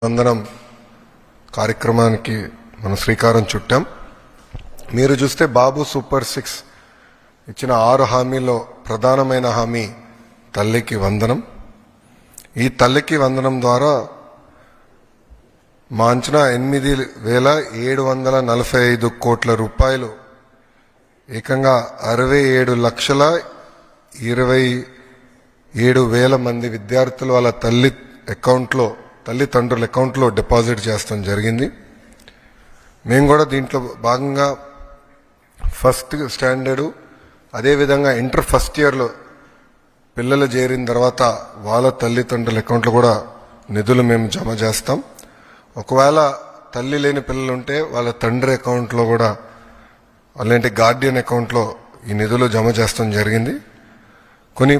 వందనం కార్యక్రమానికి మనం శ్రీకారం చుట్టాం. మీరు చూస్తే బాబు సూపర్ 6 ఇచ్చిన 6 హామీల్లో ప్రధానమైన హామీ తల్లికి వందనం. ఈ తల్లికి వందనం ద్వారా మా అంచనా 8,745 కోట్ల రూపాయలు ఏకంగా 67,27,000 మంది విద్యార్థులు వాళ్ళ తల్లిదండ్రుల అకౌంట్లో డిపాజిట్ చేస్తాం జరిగింది. మేము కూడా దీంట్లో భాగంగా ఫస్ట్ స్టాండర్డు అదేవిధంగా ఇంటర్ ఫస్ట్ ఇయర్లో పిల్లలు చేరిన తర్వాత వాళ్ళ తల్లిదండ్రుల అకౌంట్లో కూడా నిధులు మేము జమ చేస్తాం. ఒకవేళ తల్లి లేని పిల్లలు ఉంటే వాళ్ళ తండ్రి అకౌంట్లో కూడా అలాంటి గార్డియన్ అకౌంట్లో ఈ నిధులు జమ చేస్తాం జరిగింది. కొన్ని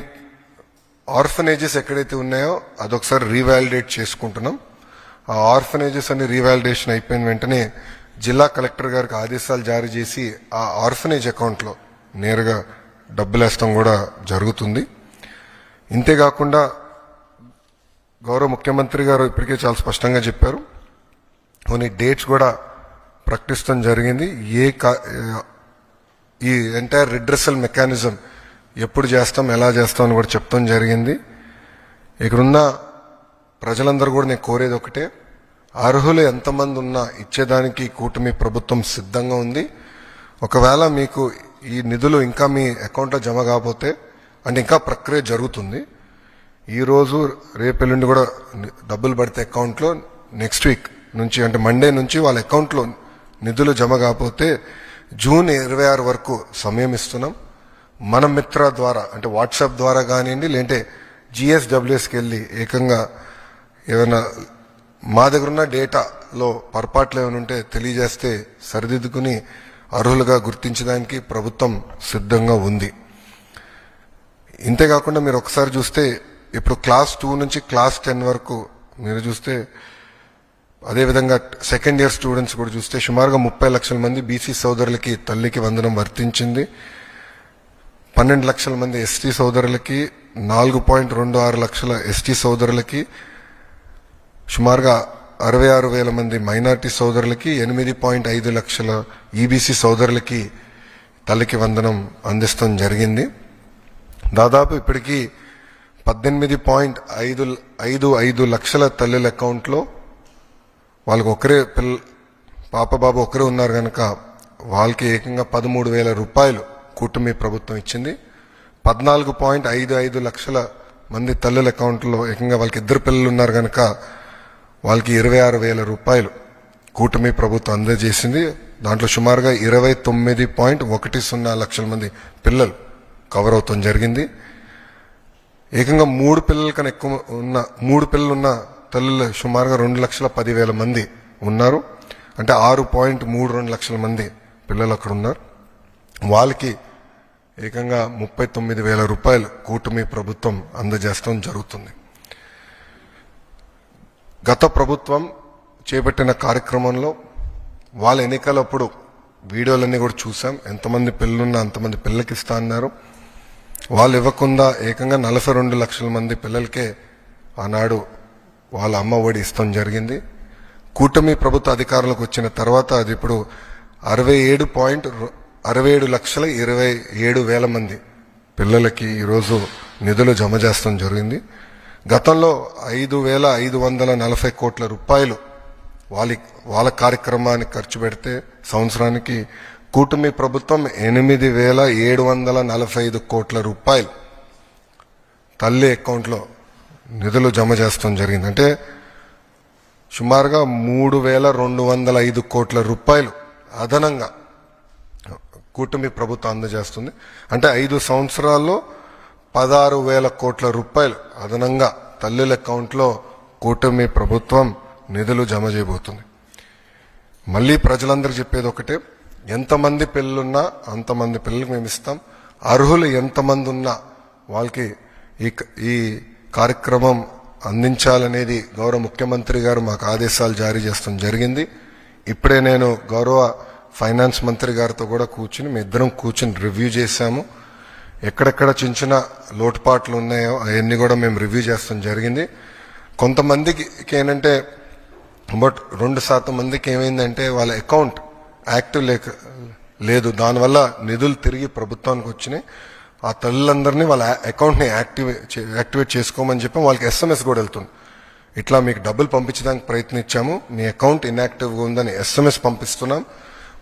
ఆర్ఫనేజెస్ ఎక్కడైతే ఉన్నాయో అదొకసారి రీవాలిడేట్ చేసుకుంటున్నాం. ఆ ఆర్ఫనేజెస్ అన్ని రీవాలిడేషన్ అయిపోయిన వెంటనే జిల్లా కలెక్టర్ గారికి ఆదేశాలు జారీ చేసి ఆ ఆర్ఫనేజ్ అకౌంట్లో నేరుగా డబ్బులు వేస్తాం కూడా జరుగుతుంది. ఇంతేకాకుండా గౌరవ ముఖ్యమంత్రి గారు ఇప్పటికే చాలా స్పష్టంగా చెప్పారు, కొన్ని డేట్స్ కూడా ప్రకటిస్తాం జరిగింది. ఈ ఎంటైర్ రిడ్రెసల్ మెకానిజం ఎప్పుడు చేస్తాం, ఎలా చేస్తాం అని కూడా చెప్తాం జరిగింది. ఇక్కడున్న ప్రజలందరూ కూడా నేను కోరేది ఒకటే, అర్హులు ఎంతమంది ఉన్నా ఇచ్చేదానికి కూటమి ప్రభుత్వం సిద్ధంగా ఉంది. ఒకవేళ మీకు ఈ నిధులు ఇంకా మీ అకౌంట్లో జమ కాకపోతే అంటే ఇంకా ప్రక్రియ జరుగుతుంది. ఈరోజు రేపెల్లుండి కూడా డబ్బులు పడితే అకౌంట్లో నెక్స్ట్ వీక్ నుంచి అంటే మండే నుంచి వాళ్ళ అకౌంట్లో నిధులు జమ కాకపోతే జూన్ 26 వరకు సమయం ఇస్తున్నాం. మన మిత్ర ద్వారా అంటే వాట్సాప్ ద్వారా కానివ్వండి, లేదంటే GSWSకి వెళ్ళి ఏకంగా ఏమైనా మా దగ్గర ఉన్న డేటాలో పొరపాట్లు ఏమైనా ఉంటే తెలియజేస్తే సరిదిద్దుకుని అర్హులుగా గుర్తించడానికి ప్రభుత్వం సిద్ధంగా ఉంది. ఇంతేకాకుండా మీరు ఒకసారి చూస్తే ఇప్పుడు క్లాస్ 2 నుంచి క్లాస్ 10 వరకు మీరు చూస్తే, అదేవిధంగా సెకండ్ ఇయర్ స్టూడెంట్స్ కూడా చూస్తే సుమారుగా 30 లక్షల మంది బీసీ సోదరులకి తల్లికి వందనం వర్తించింది. 12 లక్షల మంది ఎస్టీ సోదరులకి, 4.26 లక్షల ఎస్టీ సోదరులకి, సుమారుగా 66,000 మంది మైనార్టీ సోదరులకి, 8.5 లక్షల ఈబీసీ సోదరులకి తల్లికి వందనం అందిస్తాం జరిగింది. దాదాపు ఇప్పటికీ 18.55 లక్షల తల్లుల అకౌంట్లో వాళ్ళకి ఒకరే పాప బాబు ఒకరే ఉన్నారు కనుక వాళ్ళకి ఏకంగా 13,000 రూపాయలు కూటమి ప్రభుత్వం ఇచ్చింది. 14.55 లక్షల మంది తల్లుల అకౌంట్లో ఏకంగా వాళ్ళకి 2 పిల్లలు ఉన్నారు కనుక వాళ్ళకి 26,000 రూపాయలు కూటమి ప్రభుత్వం అందజేసింది. దాంట్లో సుమారుగా 29.10 లక్షల మంది పిల్లలు కవర్ అవుతాం జరిగింది. ఏకంగా 3 పిల్లల కన్నా ఎక్కువ ఉన్న 3 పిల్లలు ఉన్న తల్లులు సుమారుగా 2,10,000 మంది ఉన్నారు. అంటే 6.32 లక్షల మంది పిల్లలు అక్కడ ఉన్నారు. వాళ్ళకి ఏకంగా 39,000 రూపాయలు కూటమి ప్రభుత్వం అందజేస్తాం జరుగుతుంది. గత ప్రభుత్వం చేపట్టిన కార్యక్రమంలో వాళ్ళ ఎన్నికలప్పుడు వీడియోలన్నీ కూడా చూసాం. ఎంతమంది పిల్లలున్నా అంతమంది పిల్లలకి ఇస్తా అన్నారు. వాళ్ళు ఇవ్వకుండా ఏకంగా 42 లక్షల మంది పిల్లలకే ఆనాడు వాళ్ళ అమ్మ ఒడి ఇస్తాం జరిగింది. కూటమి ప్రభుత్వ అధికారంలోకి వచ్చిన తర్వాత అది ఇప్పుడు 67,27,000 మంది పిల్లలకి ఈరోజు నిధులు జమ చేస్తాం జరిగింది. గతంలో 5,540 కోట్ల రూపాయలు వాళ్ళ కార్యక్రమానికి ఖర్చు పెడితే సంవత్సరానికి కూటమి ప్రభుత్వం 8,745 కోట్ల రూపాయలు తల్లి అకౌంట్లో నిధులు జమ చేస్తాం జరిగింది. అంటే సుమారుగా 3,205 కోట్ల రూపాయలు అదనంగా కూటమి ప్రభుత్వం అందజేస్తుంది. అంటే 5 సంవత్సరాల్లో 16,000 కోట్ల రూపాయలు అదనంగా తల్లుల అకౌంట్లో కూటమి ప్రభుత్వం నిధులు జమ చేయబోతుంది. మళ్ళీ ప్రజలందరూ చెప్పేది ఒకటే, ఎంతమంది పిల్లలున్నా అంతమంది పిల్లలకి మేము ఇస్తాం. అర్హులు ఎంతమంది ఉన్నా వాళ్ళకి ఈ కార్యక్రమం అందించాలనేది గౌరవ ముఖ్యమంత్రి గారు మాకు ఆదేశాలు జారీ చేస్తాం జరిగింది. ఇప్పుడే నేను గౌరవ ఫైనాన్స్ మంత్రి గారితో కూడా మీ ఇద్దరం కూర్చుని రివ్యూ చేశాము. ఎక్కడెక్కడ చిన్న చిన్న లోటుపాట్లు ఉన్నాయో అవన్నీ కూడా మేము రివ్యూ చేస్తాం జరిగింది. కొంతమందికి ఏంటంటే బట్ 2% మందికి ఏమైందంటే వాళ్ళ అకౌంట్ యాక్టివ్ లేదు. దానివల్ల నిధులు తిరిగి ప్రభుత్వానికి వచ్చినాయి. ఆ తల్లులందరినీ వాళ్ళ అకౌంట్ని యాక్టివేట్ చేసుకోమని చెప్పి వాళ్ళకి SMS కూడా వెళ్తుంది. ఇట్లా మీకు డబ్బులు పంపించడానికి ప్రయత్నించాము, మీ అకౌంట్ ఇన్యాక్టివ్గా ఉందని SMS పంపిస్తున్నాం.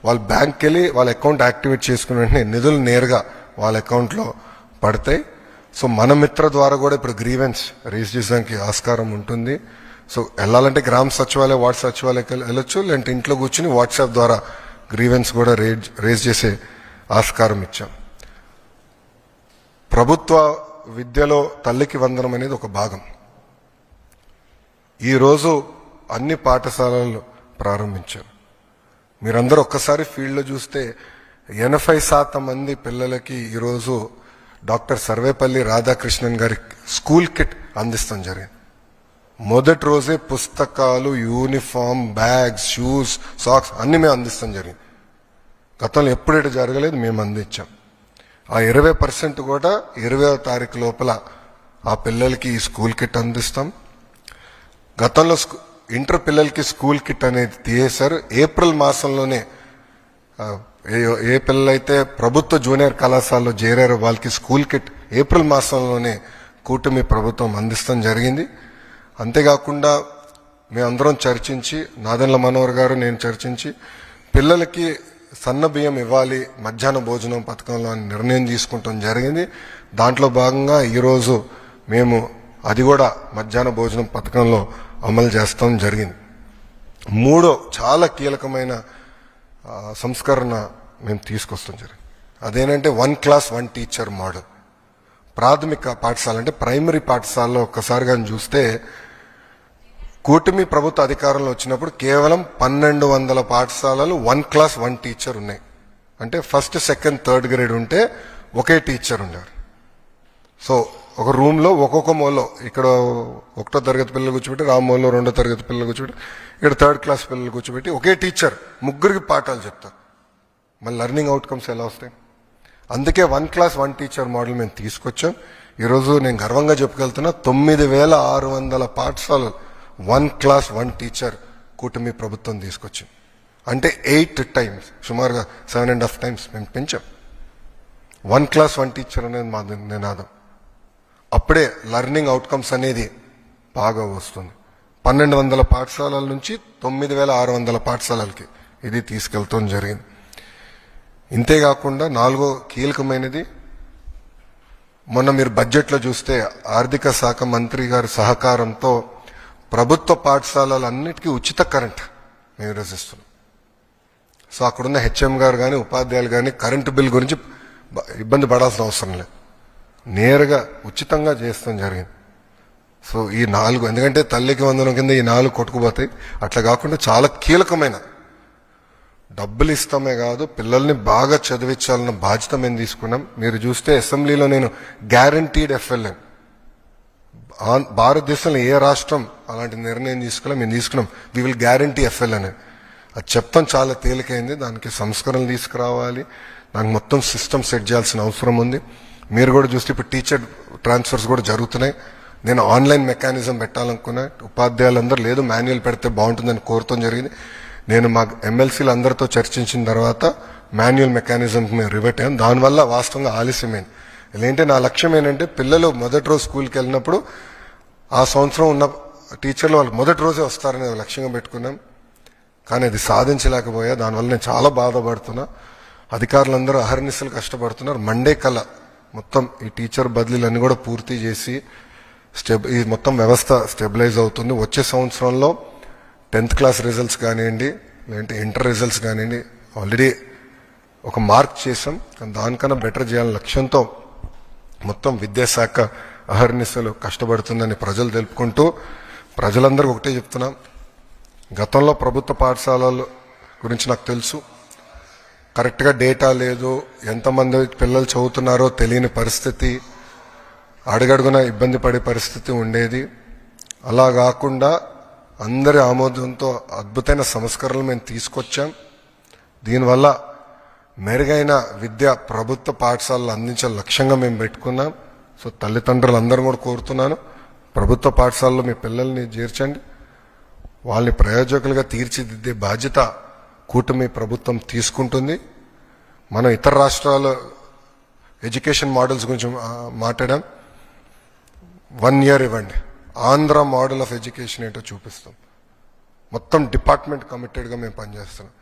వాళ్ళ బ్యాంక్కి వెళ్ళి వాళ్ళ అకౌంట్ యాక్టివేట్ చేసుకున్న వెంటనే నిధులు నేరుగా వాళ్ళ అకౌంట్లో పడతాయి. సో మన మిత్ర ద్వారా కూడా ఇప్పుడు గ్రీవెన్స్ రేజ్ చేయడానికి ఆస్కారం ఉంటుంది. సో వెళ్ళాలంటే గ్రామ సచివాలయం, వార్డు సచివాలయకి వెళ్ళొచ్చు, లేదంటే ఇంట్లో కూర్చుని వాట్సాప్ ద్వారా గ్రీవెన్స్ కూడా రేజ్ చేసే ఆస్కారం ఇచ్చాం. ప్రభుత్వ విద్యలో తల్లికి వందనం అనేది ఒక భాగం. ఈరోజు అన్ని పాఠశాలలు ప్రారంభించారు. మీరందరూ ఒక్కసారి ఫీల్డ్లో చూస్తే 80% మంది పిల్లలకి ఈరోజు డాక్టర్ సర్వేపల్లి రాధాకృష్ణన్ గారి స్కూల్ కిట్ అందిస్తాం జరిగింది. మొదటి రోజే పుస్తకాలు, యూనిఫామ్, బ్యాగ్స్, షూస్, సాక్స్ అన్ని మేము అందిస్తాం జరిగింది. గతంలో ఎప్పుడైతే జరగలేదు, మేము అందించాం. ఆ 20% కూడా 20వ తారీఖు లోపల ఆ పిల్లలకి ఈ స్కూల్ కిట్ అందిస్తాం. గతంలో ఇంటర్ పిల్లలకి స్కూల్ కిట్ అనేది తీసేశారు. ఏప్రిల్ మాసంలోనే ఏ పిల్లలైతే ప్రభుత్వ జూనియర్ కళాశాలలో చేరారో వాళ్ళకి స్కూల్ కిట్ ఏప్రిల్ మాసంలోనే కూటమి ప్రభుత్వం అందిస్తాం జరిగింది. అంతేకాకుండా మేమందరం చర్చించి, నాదెండ్ల మనోహర్ గారు నేను చర్చించి, పిల్లలకి సన్న బియ్యం ఇవ్వాలి మధ్యాహ్న భోజనం పథకంలో అని నిర్ణయం తీసుకుంటాం జరిగింది. దాంట్లో భాగంగా ఈరోజు మేము అది కూడా మధ్యాహ్న భోజనం పథకంలో అమలు చేస్తాం జరిగింది. మూడో చాలా కీలకమైన సంస్కరణ మేము తీసుకొస్తాం జరిగింది. అదేంటంటే 1 క్లాస్ 1 టీచర్ మోడల్. ప్రాథమిక పాఠశాల అంటే ప్రైమరీ పాఠశాలలో ఒక్కసారి కానీ చూస్తే కూటమి ప్రభుత్వ అధికారంలో వచ్చినప్పుడు కేవలం 1200 పాఠశాలలు 1 క్లాస్ 1 టీచర్ ఉన్నాయి. అంటే ఫస్ట్, సెకండ్, థర్డ్ గ్రేడ్ ఉంటే ఒకే టీచర్ ఉండేవారు. సో ఒక రూమ్లో ఒక్కొక్క మూలలో, ఇక్కడ 1వ తరగతి పిల్లలు కూర్చోబెట్టి, రామ్మోల్లో 2వ తరగతి పిల్లలు కూర్చోబెట్టి, ఇక్కడ 3rd క్లాస్ పిల్లలు కూర్చోబెట్టి ఒకే టీచర్ ముగ్గురికి పాఠాలు చెప్తారు. మళ్ళీ లెర్నింగ్ అవుట్కమ్స్ ఎలా వస్తాయి? అందుకే 1 క్లాస్ 1 టీచర్ మోడల్ మేము తీసుకొచ్చాం. ఈరోజు నేను గర్వంగా చెప్పుకెళ్తున్నా, 9600 పాఠశాలలు 1 క్లాస్ 1 టీచర్ కూటమి ప్రభుత్వం తీసుకొచ్చింది. అంటే 8 టైమ్స్, సుమారుగా 7.5 టైమ్స్ మేము పెంచాం. 1 క్లాస్ 1 టీచర్ అనేది మా నినాదం. అప్పుడే లెర్నింగ్ అవుట్కమ్స్ అనేది బాగా వస్తుంది. 1200 పాఠశాలల నుంచి 9600 పాఠశాలలకి ఇది తీసుకెళ్తాం జరిగింది. ఇంతేకాకుండా 4వ కీలకమైనది, మొన్న మీరు బడ్జెట్లో చూస్తే ఆర్థిక శాఖ మంత్రి గారి సహకారంతో ప్రభుత్వ పాఠశాలలన్నిటికీ ఉచిత కరెంట్ మేము రచిస్తున్నాం. సో అక్కడున్న HM గారు కానీ ఉపాధ్యాయులు కానీ కరెంటు బిల్ గురించి ఇబ్బంది పడాల్సిన అవసరం లేదు, నేరుగా ఉచితంగా చేస్తాం జరిగింది. సో ఈ 4, ఎందుకంటే తల్లికి వందనం కింద ఈ 4 కొట్టుకుపోతాయి. అట్లా కాకుండా చాలా కీలకమైన డబ్బులు ఇస్తామే కాదు, పిల్లల్ని బాగా చదివించాలన్న బాధ్యత మేము తీసుకున్నాం. మీరు చూస్తే అసెంబ్లీలో నేను గ్యారంటీడ్ FLN, భారతదేశంలో ఏ రాష్ట్రం అలాంటి నిర్ణయం తీసుకోలే, మేము తీసుకున్నాం. వి విల్ గ్యారంటీ FLN అని. అది చెప్తాం చాలా తేలికైంది. దానికి సంస్కరణలు తీసుకురావాలి, దానికి మొత్తం సిస్టమ్ సెట్ చేయాల్సిన అవసరం ఉంది. మీరు కూడా చూస్తే ఇప్పుడు టీచర్ ట్రాన్స్ఫర్స్ కూడా జరుగుతున్నాయి. నేను ఆన్లైన్ మెకానిజం పెట్టాలనుకున్నా, ఉపాధ్యాయులందరూ లేదు మాన్యువల్ పెడితే బాగుంటుందని కోరటం జరిగింది. నేను మా MLCలు అందరితో చర్చించిన తర్వాత మాన్యువల్ మెకానిజంకి మేము రివర్ట్ అయ్యాం. దానివల్ల వాస్తవంగా ఆలస్యమైంది. ఏంటంటే నా లక్ష్యం ఏంటంటే పిల్లలు మొదటి రోజు స్కూల్కి వెళ్ళినప్పుడు ఆ సంవత్సరం ఉన్న టీచర్లు వాళ్ళు మొదటి రోజే వస్తారని లక్ష్యంగా పెట్టుకున్నాం. కానీ అది సాధించలేకపోయా. దానివల్ల నేను చాలా బాధపడుతున్నా. అధికారులందరూ అహర్నిశలు కష్టపడుతున్నారు. మండే కల్లా మొత్తం ఈ టీచర్ బదిలీలన్నీ కూడా పూర్తి చేసి ఈ మొత్తం వ్యవస్థ స్టెబిలైజ్ అవుతుంది. వచ్చే సంవత్సరంలో 10th క్లాస్ రిజల్ట్స్ కానివ్వండి, లేదంటే ఇంటర్ రిజల్ట్స్ కానివ్వండి, ఆల్రెడీ ఒక మార్క్ చేసాం. కానీ దానికన్నా బెటర్ చేయాలని లక్ష్యంతో మొత్తం విద్యాశాఖ అహర్నిశలు కష్టపడుతుందని ప్రజలు తెలుపుకుంటూ, ప్రజలందరూ ఒకటే చెప్తున్నాం, గతంలో ప్రభుత్వ పాఠశాలల గురించి నాకు తెలుసు, కరెక్ట్గా డేటా లేదు, ఎంతమంది పిల్లలు చదువుతున్నారో తెలియని పరిస్థితి, అడుగడుగున ఇబ్బంది పడే పరిస్థితి ఉండేది. అలా కాకుండా అందరి ఆమోదంతో అద్భుతమైన సంస్కరణలు మేము తీసుకొచ్చాం. దీనివల్ల మెరుగైన విద్య ప్రభుత్వ పాఠశాలలు అందించే లక్ష్యంగా మేము పెట్టుకున్నాం. సో తల్లిదండ్రులు అందరూ కూడా కోరుతున్నాను, ప్రభుత్వ పాఠశాలలో మీ పిల్లల్ని చేర్చండి. వాళ్ళని ప్రయోజకులుగా తీర్చిదిద్దే బాధ్యత కూటమి ప్రభుత్వం తీసుకుంటుంది. మనం ఇతర రాష్ట్రాల ఎడ్యుకేషన్ మోడల్స్ గురించి మాట్లాడాం. 1 year ఇవ్వండి, ఆంధ్ర మోడల్ ఆఫ్ ఎడ్యుకేషన్ ఏంటో చూపిస్తాం. మొత్తం డిపార్ట్మెంట్ కమిటెడ్గా మేము పనిచేస్తున్నాం.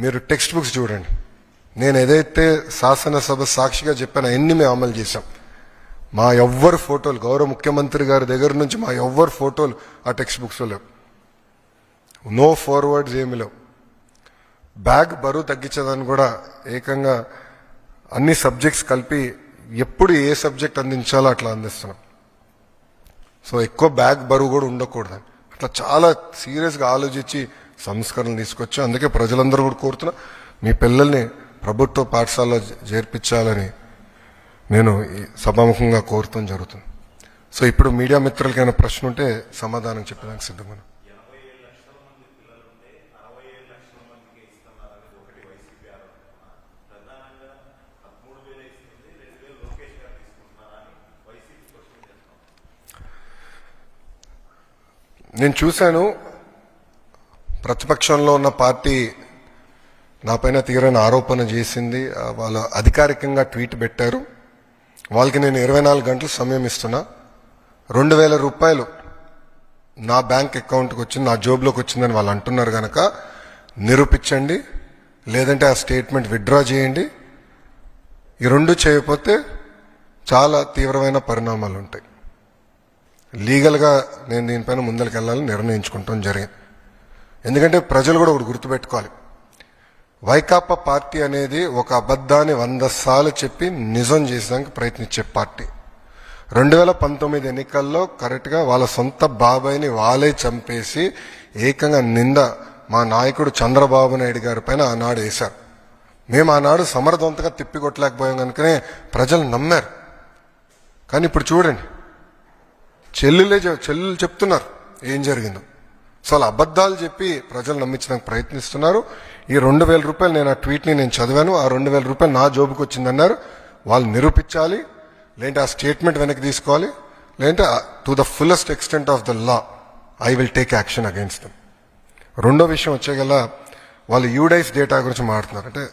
మీరు టెక్స్ట్ బుక్స్ చూడండి. నేను ఏదైతే శాసనసభ సాక్షిగా చెప్పానో అన్ని మేము అమలు చేశాం. మా ఎవ్వరు ఫోటోలు, గౌరవ ముఖ్యమంత్రి గారి దగ్గర నుంచి మా ఎవ్వరు ఫోటోలు ఆ టెక్స్ట్ బుక్స్లో లేవు. నో ఫార్వర్డ్స్ ఏమి లేవు. బ్యాగ్ బరువు తగ్గించదని కూడా ఏకంగా అన్ని సబ్జెక్ట్స్ కలిపి ఎప్పుడు ఏ సబ్జెక్ట్ అందించాలో అట్లా అందిస్తున్నాం. సో ఎక్కువ బ్యాగ్ బరువు కూడా ఉండకూడదని అట్లా చాలా సీరియస్గా ఆలోచించి సంస్కరణలు తీసుకొచ్చి, అందుకే ప్రజలందరూ కూడా కోరుతున్నా మీ పిల్లల్ని ప్రభుత్వ పాఠశాలలో చేర్పించాలని నేను సభాముఖంగా కోరుతాం జరుగుతుంది. సో ఇప్పుడు మీడియా మిత్రులకైనా ప్రశ్న ఉంటే సమాధానం చెప్పడానికి సిద్ధంగా. నేను చూశాను, ప్రతిపక్షంలో ఉన్న పార్టీ నాపైన తీవ్రమైన ఆరోపణ చేసింది. వాళ్ళు అధికారికంగా ట్వీట్ పెట్టారు. వాళ్ళకి నేను 24 గంటలు సమయం ఇస్తున్నా. 2,000 రూపాయలు నా బ్యాంక్ అకౌంట్కి వచ్చింది, నా జోబులోకి వచ్చిందని వాళ్ళు అంటున్నారు కనుక నిరూపించండి, లేదంటే ఆ స్టేట్మెంట్ విత్డ్రా చేయండి. ఈ రెండు చేయకపోతే చాలా తీవ్రమైన పరిణామాలు ఉంటాయి. లీగల్గా నేను దీనిపైన ముందరికి వెళ్ళాలని నిర్ణయించుకుంటాం జరిగింది. ఎందుకంటే ప్రజలు కూడా ఒకటి గుర్తుపెట్టుకోవాలి, వైకాపా పార్టీ అనేది ఒక అబద్ధాన్ని 100 సార్లు చెప్పి నిజం చేసేదానికి ప్రయత్నించే పార్టీ. 2019 ఎన్నికల్లో కరెక్ట్గా వాళ్ళ సొంత బాబాయిని వాళ్ళే చంపేసి ఏకంగా నింద మా నాయకుడు చంద్రబాబు నాయుడు గారి పైన ఆనాడు వేశారు. మేము ఆనాడు సమర్థవంతంగా తిప్పికొట్టలేకపోయాం కనుకనే ప్రజలు నమ్మారు. కానీ ఇప్పుడు చూడండి, చెల్లెలు చెప్తున్నారు ఏం జరిగిందో. సో అలా అబద్ధాలు చెప్పి ప్రజలు నమ్మించడానికి ప్రయత్నిస్తున్నారు. ఈ 2,000 రూపాయలు నేను ఆ ట్వీట్ని నేను చదివాను, ఆ 2,000 రూపాయలు నా జోబుకి వచ్చిందన్నారు. వాళ్ళు నిరూపించాలి, లేదంటే ఆ స్టేట్మెంట్ వెనక్కి తీసుకోవాలి, లేదంటే to the fullest extent of the law I will take action against them. రెండో విషయం వచ్చేగల వాళ్ళు యూడైస్ డేటా గురించి మాట్లాడుతున్నారు. అంటే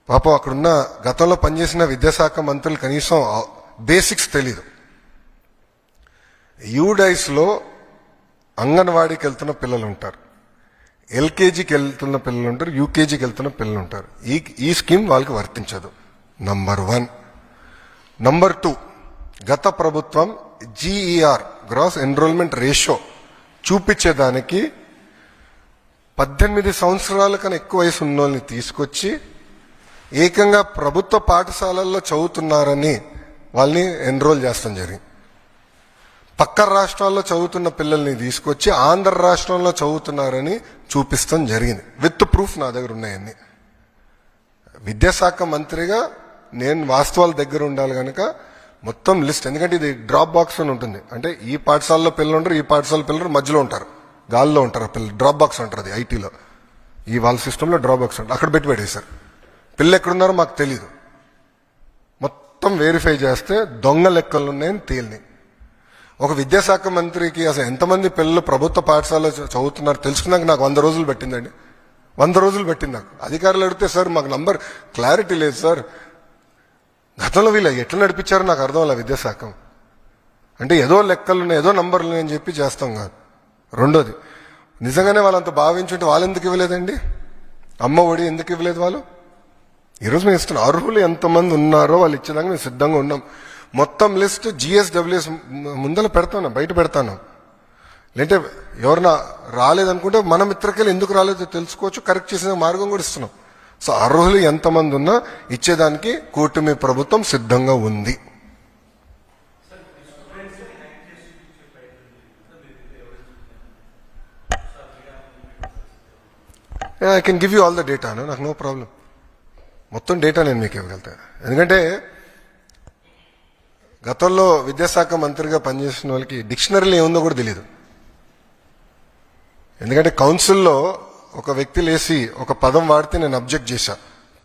పాపం అక్కడున్న గతంలో పనిచేసిన విద్యాశాఖ మంత్రులు కనీసం బేసిక్స్ తెలీదు. యూడైస్లో అంగన్వాడీకి వెళ్తున్న పిల్లలు ఉంటారు, ఎల్కేజీకి వెళ్తున్న పిల్లలు ఉంటారు, యూకేజీకి వెళ్తున్న పిల్లలు ఉంటారు. ఈ స్కీమ్ వాళ్ళకి వర్తించదు. నంబర్ 1. నంబర్ 2, గత ప్రభుత్వం జీఈఆర్ గ్రాస్ ఎన్రోల్మెంట్ రేషియో చూపించేదానికి 18 సంవత్సరాల కన్నా ఎక్కువ వయసు ఉన్న వాళ్ళని తీసుకొచ్చి ఏకంగా ప్రభుత్వ పాఠశాలల్లో చదువుతున్నారని వాళ్ళని ఎన్రోల్ చేస్తాం జరిగింది. పక్క రాష్ట్రాల్లో చదువుతున్న పిల్లల్ని తీసుకొచ్చి ఆంధ్ర రాష్ట్రంలో చదువుతున్నారని చూపిస్తాం జరిగింది. విత్ ప్రూఫ్ నా దగ్గర ఉన్నాయన్నీ. విద్యాశాఖ మంత్రిగా నేను వాస్తవాల దగ్గర ఉండాలి కనుక మొత్తం లిస్ట్, ఎందుకంటే ఇది డ్రాప్ బాక్స్ అని ఉంటుంది. అంటే ఈ పాఠశాలలో పిల్లలు ఉంటారు, ఈ పాఠశాల పిల్లలు మధ్యలో ఉంటారు, గాల్లో ఉంటారు పిల్లలు. డ్రాప్ బాక్స్ అంటారు అది ఐటీలో. ఈ వాళ్ళ సిస్టంలో డ్రాప్ బాక్స్ ఉంటుంది, అక్కడ పెట్టి పెట్టేశారు. పిల్లలు ఎక్కడున్నారో మాకు తెలీదు. మొత్తం వెరిఫై చేస్తే దొంగ లెక్కలు ఉన్నాయని తేలిని. ఒక విద్యాశాఖ మంత్రికి అసలు ఎంతమంది పిల్లలు ప్రభుత్వ పాఠశాలలో చదువుతున్నారు తెలుసుకున్నాక నాకు 100 రోజులు పెట్టిందండి. 100 రోజులు పెట్టింది నాకు. అధికారులు అడిగితే సార్ మాకు నంబర్ క్లారిటీ లేదు సార్, గతంలో వీళ్ళు ఎట్లా నడిపించారో నాకు అర్థం అలా విద్యాశాఖ. అంటే ఏదో లెక్కలున్నాయి, ఏదో నంబర్లు అని చెప్పి చేస్తాం కాదు. రెండోది, నిజంగానే వాళ్ళంత భావించుంటే వాళ్ళు ఎందుకు ఇవ్వలేదండి? అమ్మ ఒడి ఎందుకు ఇవ్వలేదు వాళ్ళు? ఈరోజు మేము ఇస్తున్నాం. అర్హులు ఎంతమంది ఉన్నారో వాళ్ళు ఇచ్చేదాకా మేము సిద్ధంగా ఉన్నాం. మొత్తం లిస్ట్ GSWS ముందర పెడతాను, బయట పెడతాను. లేదంటే ఎవరన్నా రాలేదనుకుంటే మన మిత్రకెళ్ళి ఎందుకు రాలేదో తెలుసుకోవచ్చు, కరెక్ట్ చేసిన మార్గం కూడా ఇస్తున్నాం. సో అర్హులు ఎంతమంది ఉన్నా ఇచ్చేదానికి కూటమి ప్రభుత్వం సిద్ధంగా ఉంది. I can give you all the data, నాకు నో ప్రాబ్లం. మొత్తం డేటా నేను మీకు ఇవ్వగలుగుతాను. ఎందుకంటే గతంలో విద్యాశాఖ మంత్రిగా పనిచేసిన వాళ్ళకి డిక్షనరీలో ఏముందో కూడా తెలియదు. ఎందుకంటే కౌన్సిల్లో ఒక వ్యక్తి లేసి ఒక పదం వాడితే నేను అబ్జెక్ట్ చేశా,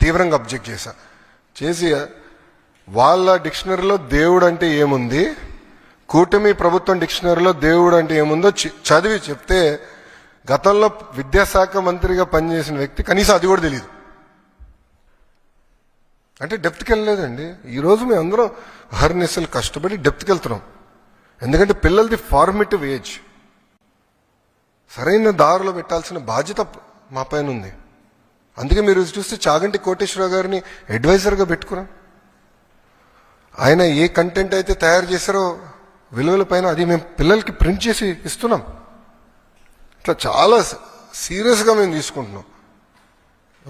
తీవ్రంగా అబ్జెక్ట్ చేసి వాళ్ళ డిక్షనరీలో దేవుడు అంటే ఏముంది, కూటమి ప్రభుత్వం డిక్షనరీలో దేవుడు అంటే ఏముందో చదివి చెప్తే గతంలో విద్యాశాఖ మంత్రిగా పనిచేసిన వ్యక్తి కనీసం అది కూడా తెలియదు. అంటే డెప్త్కి వెళ్ళలేదండి. ఈరోజు మేము అందరం అహర్నిశలు కష్టపడి డెప్త్కి వెళ్తున్నాం. ఎందుకంటే పిల్లలది ఫార్మేటివ్ ఏజ్, సరైన దారిలో పెట్టాల్సిన బాధ్యత మా పైన ఉంది. అందుకే మీరు చూస్తే చాగంటి కోటేశ్వరరావు గారిని అడ్వైజర్గా పెట్టుకున్నాం. ఆయన ఏ కంటెంట్ అయితే తయారు చేశారో విలువల పైన అది మేము పిల్లలకి ప్రింట్ చేసి ఇస్తున్నాం. ఇట్లా చాలా సీరియస్గా మేము తీసుకుంటున్నాం,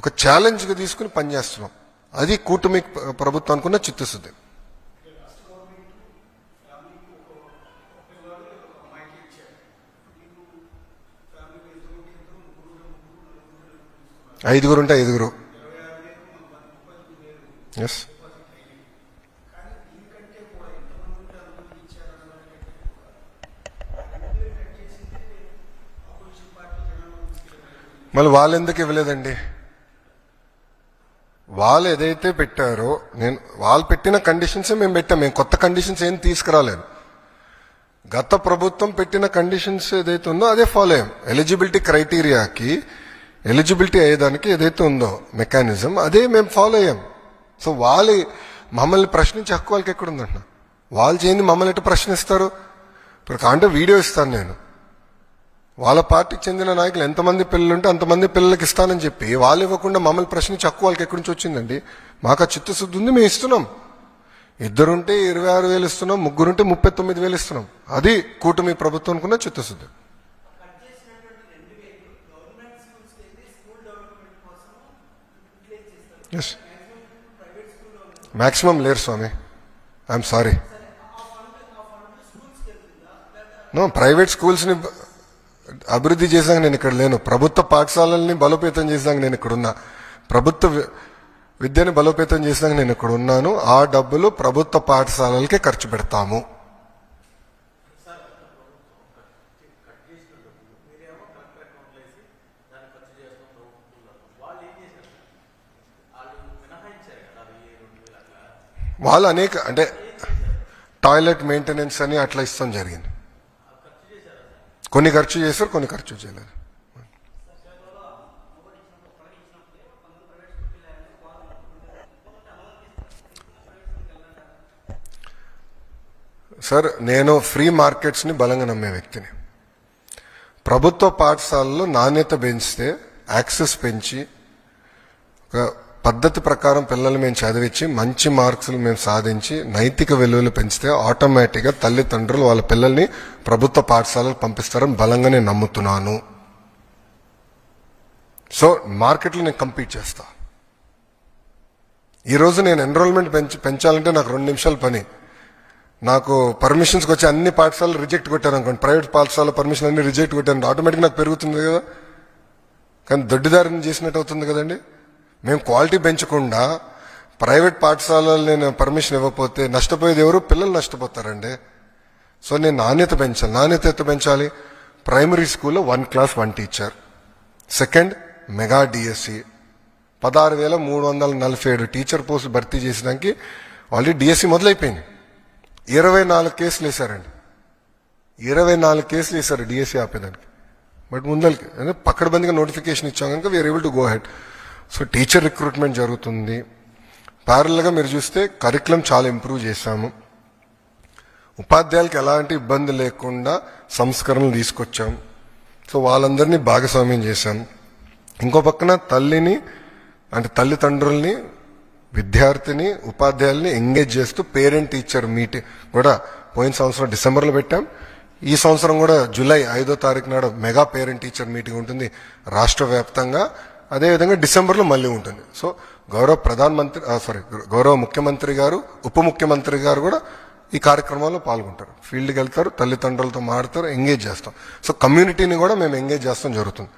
ఒక ఛాలెంజ్గా తీసుకుని పనిచేస్తున్నాం. అది కూటమి ప్రభుత్వానికి ఉన్న చిత్తశుద్ధి. ఐదుగురు ఉంటే ఐదుగురు. ఎస్, మళ్ళీ వాళ్ళు ఎందుకు ఇవ్వలేదండి? వాళ్ళు ఏదైతే పెట్టారో వాళ్ళు పెట్టిన కండిషన్సే మేము పెట్టాం. మేము కొత్త కండిషన్స్ ఏం తీసుకురాలేదు. గత ప్రభుత్వం పెట్టిన కండిషన్స్ ఏదైతే ఉందో అదే ఫాలో అయ్యాం. ఎలిజిబిలిటీ క్రైటీరియాకి ఎలిజిబిలిటీ అయ్యేదానికి ఏదైతే ఉందో మెకానిజం అదే మేము ఫాలో అయ్యాం. సో వాళ్ళు మమ్మల్ని ప్రశ్నించే హక్కు వాళ్ళకి ఎక్కడుందంట? వాళ్ళు చేయండి మమ్మల్ని ఎట్లా ప్రశ్నిస్తారు? ఇప్పుడు కాంటే వీడియో ఇస్తాను నేను, వాళ్ళ పార్టీకి చెందిన నాయకులు ఎంతమంది పిల్లలు ఉంటే అంతమంది పిల్లలకి ఇస్తానని చెప్పి వాళ్ళు ఇవ్వకుండా మమ్మల్ని ప్రశ్నించి హక్కు వాళ్ళకి ఎక్కడి నుంచి వచ్చిందండి? మాకు ఆ చిత్తశుద్ధి ఉంది, మేము ఇస్తున్నాం. ఇద్దరుంటే 26,000 ఇస్తున్నాం, ముగ్గురుంటే 39,000 ఇస్తున్నాం. అది కూటమి ప్రభుత్వానికి ఉన్న చిత్తశుద్ధి. ఎస్, మ్యాక్సిమం లేరు స్వామి, ఐఎమ్ సారీ. నో, ప్రైవేట్ స్కూల్స్ని అభివృద్ధి చేసాక నేను ఇక్కడ లేను. ప్రభుత్వ పాఠశాలల్ని బలోపేతం చేసాక నేను ఇక్కడ ఉన్నా. ప్రభుత్వ విద్యని బలోపేతం చేసాక నేను ఇక్కడ ఉన్నాను. ఆ డబ్బులు ప్రభుత్వ పాఠశాలలకే ఖర్చు పెడతాము. వాళ్ళు అనేక అంటే టాయిలెట్ మెయింటెనెన్స్ అని అట్లా ఇస్తాం జరిగింది. కొన్ని ఖర్చు చేశారు, కొన్ని ఖర్చు చేయలేదు. సార్, నేను ఫ్రీ మార్కెట్స్ని బలంగా నమ్మే వ్యక్తిని. ప్రభుత్వ పాఠశాలలో నాణ్యత పెంచితే, యాక్సెస్ పెంచి, ఒక పద్ధతి ప్రకారం పిల్లలు మేము చదివించి మంచి మార్క్స్లు మేము సాధించి నైతిక విలువలు పెంచితే ఆటోమేటిక్గా తల్లిదండ్రులు వాళ్ళ పిల్లల్ని ప్రభుత్వ పాఠశాలలు పంపిస్తారని బలంగా నేను నమ్ముతున్నాను. సో మార్కెట్లో నేను కంపీట్ చేస్తా. ఈరోజు నేను ఎన్రోల్మెంట్ పెంచాలంటే నాకు 2 నిమిషాల పని. నాకు పర్మిషన్స్కి వచ్చి అన్ని పాఠశాలలు రిజెక్ట్ కొట్టాను అనుకోండి, ప్రైవేట్ పాఠశాల పర్మిషన్ అన్ని రిజెక్ట్ కొట్టాను, ఆటోమేటిక్గా నాకు పెరుగుతుంది కదా. కానీ దొడ్డిదారిని చేసినట్టు అవుతుంది కదండి. మేము క్వాలిటీ పెంచకుండా ప్రైవేట్ పాఠశాలలు నేను పర్మిషన్ ఇవ్వకపోతే నష్టపోయేది ఎవరు? పిల్లలు నష్టపోతారండి. సో నేను నాణ్యత పెంచాలి. నాణ్యత ఎంత పెంచాలి? ప్రైమరీ స్కూల్లో 1 class 1 teacher. Second, mega DSC 16,347 teacher post భర్తీ చేసడానికి ఆల్రెడీ డిఎస్సి మొదలైపోయింది. 24 కేసులు వేశారండి. 24 కేసులు వేశారు డిఎస్సి ఆపేదానికి. బట్ ముందరికి అంటే పక్కడబందిగా నోటిఫికేషన్ ఇచ్చాం కనుక we're able to go ahead. So teacher recruitment జరుగుతుంది. ప్యారల్గా మీరు చూస్తే కరికులం చాలా ఇంప్రూవ్ చేశాము. ఉపాధ్యాయులకు ఎలాంటి ఇబ్బంది లేకుండా సంస్కరణలు తీసుకొచ్చాం. సో వాళ్ళందరినీ భాగస్వామ్యం చేశాం. ఇంకో పక్కన తల్లిని అంటే తల్లిదండ్రుల్ని, విద్యార్థిని, ఉపాధ్యాయుల్ని ఎంగేజ్ చేస్తూ పేరెంట్ టీచర్ మీటింగ్ కూడా పోయిన సంవత్సరం డిసెంబర్లో పెట్టాం. ఈ సంవత్సరం కూడా జూలై 5వ తారీఖు నాడు మెగా పేరెంట్ టీచర్ మీటింగ్ ఉంటుంది రాష్ట్ర వ్యాప్తంగా. అదేవిధంగా డిసెంబర్లో మళ్ళీ ఉంటుంది. సో గౌరవ ముఖ్యమంత్రి గారు, ఉప ముఖ్యమంత్రి గారు కూడా ఈ కార్యక్రమాల్లో పాల్గొంటారు. ఫీల్డ్కి వెళ్తారు, తల్లిదండ్రులతో మాట్లాడతారు, ఎంగేజ్ చేస్తాం. సో కమ్యూనిటీని కూడా మేము ఎంగేజ్ చేస్తాం జరుగుతుంది.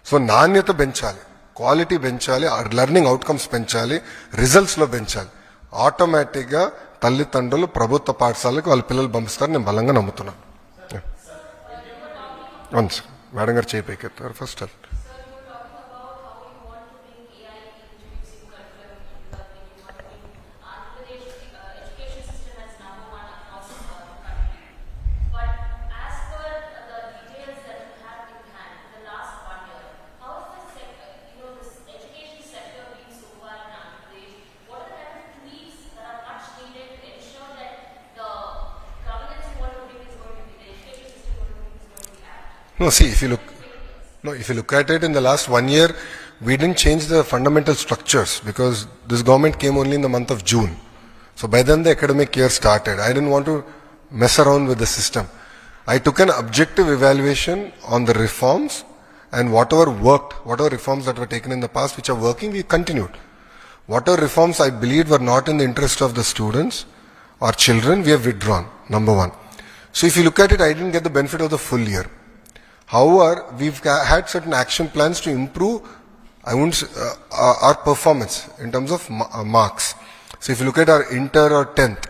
సో నాణ్యత పెంచాలి, క్వాలిటీ పెంచాలి, లెర్నింగ్ అవుట్కమ్స్ పెంచాలి, రిజల్ట్స్లో పెంచాలి. ఆటోమేటిక్గా తల్లిదండ్రులు ప్రభుత్వ పాఠశాలకు వాళ్ళ పిల్లలు పంపిస్తారని నేను బలంగా నమ్ముతున్నాను. మేడం గారు చేయిపోయి first. No, see, if you look at it in the last 1 year, we didn't change the fundamental structures because this government came only in the month of June. So by then the academic year started. I didn't want to mess around with the system. I took an objective evaluation on the reforms, and whatever worked, whatever reforms that were taken in the past which are working, we continued. Whatever reforms I believed were not in the interest of the students or children, we have withdrawn, number one. So if you look at it, I didn't get the benefit of the full year. However, we've had certain action plans to improve our performance in terms of marks. So if you look at our inter or 10th,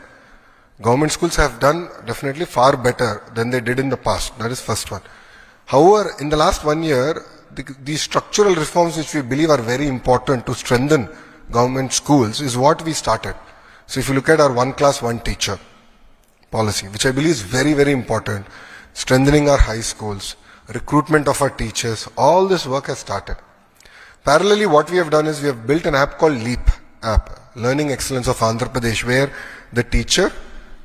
government schools have done definitely far better than they did in the past. That is first one. However, in the last 1 year, the structural reforms which we believe are very important to strengthen government schools is what we started. So if you look at our one class, one teacher policy, which I believe is very, very important, strengthening our high schools, recruitment of our teachers, all this work has started. Parallelly, what we have done is we have built an app called LEAP app, Learning Excellence of Andhra Pradesh, where the teacher,